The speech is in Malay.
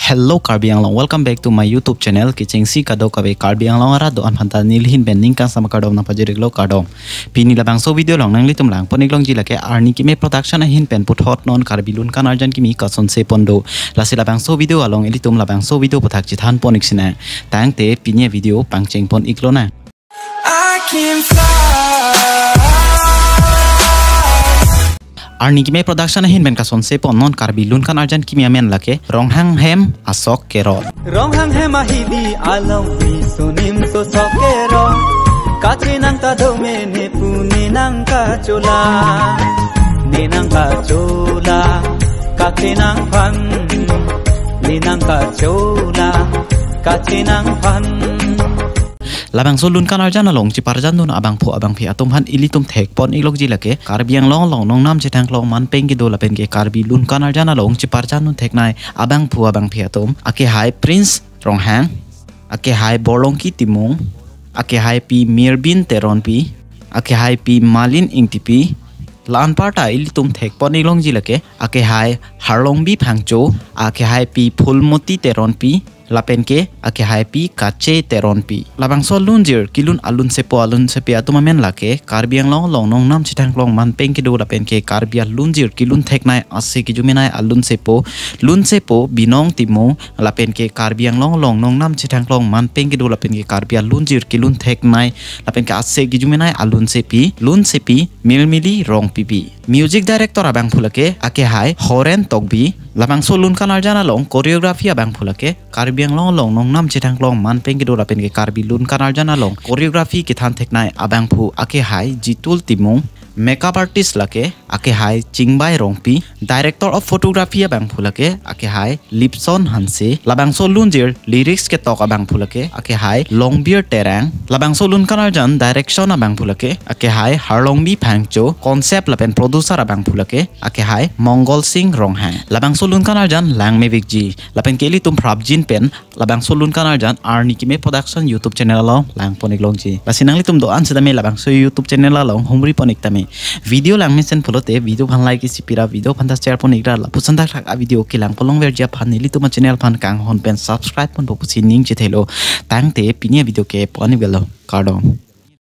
Hello Karbi Anglong, welcome back to my YouTube channel. Kiching si kado kabe Karbi Anglong ara do anphanta nilhin bending kan sama kadom na pajireglo kadom. Pini labang so video long nang litum lang poniglong jila ke arni ki me production hin pen put hot non Karbi lun kan arjan ki mi kason se pondo. Lasi labang so video along elitum labang so video putak jithan ponik sina. Tang te pinya video pangcheng pon iklo na. I can fly. Arni ki me production hin ben kason se pon non Karbi lun kan arjan ki mi men lake ronghang hem asok kero ronghang hem ahidi along bi sunim so sokero kache nang ta dome ne pune nang ka chola kache nang phan ne nang ka chola kache nang phan labang so lun kan arjan along ci parjan dun abang phi atom han ilitum thek pon ilok ji lake Karbi Anglong long nong nam che thang long man peng ki do lapen ke Karbi lun kan arjan along ci parjan dun thek nai abang phi atom ake hai prince ronghang ake hai borlong ki timong ake hai pi mirbin teron pi ake hai pi malin ingtipi lan parta ilitum thek pon ilong ji lake ake hai harlong bi phangcho ake hai pi phulmoti teron pi lapen ke ake hai pi kache teron pi labang so lunjir kilun alun se pe atuma men lake Karbi Anglong long nong nam chitang long man peng ki do lapen ke Karbi lunjir kilun thek nai ase ki juminai alun se po binong timo lapen ke Karbi Anglong long nong nam chitang long man peng ki do lapen ke Karbi lunjir kilun thek nai lapen ke ase ki juminai alun se pi milmili rong pipi music director abang phulake ake hai horen tokbi labang so lun kan arjana long choreography abang phulake Karbi Anglong long nong nam chitang long man peng ki do lapen ke Karbi lun kan arjana long choreography ki than theknai abang phu ake hai jitul timung makeup artist lake ake hai chingbai rongpi director of photography abang phulake ake hai lipson hanse labang so lunjir lyrics ke tok abang phulake ake hai longbeer terang labang so lun kan arjan direction abang phulake ake hai harlongbi phangcho concept lapen producer abang phulake ake hai mongol singh ronghang labang so lun kan arjan lang mevik ji lapen keli tum prabjin pen labang so lun kan arjan arni ki me production YouTube channel lo lang ponik long ji lasinang litum do an sedame labang so YouTube channel lo humri ponik tame video lang mesen polote video phan like si pira video phan share pon igra la pusan thak video kilang polong verja phan nili tuma channel phan kang hon pen subscribe pon pusin ning che thelo tang te pinia video ke poni belo kardom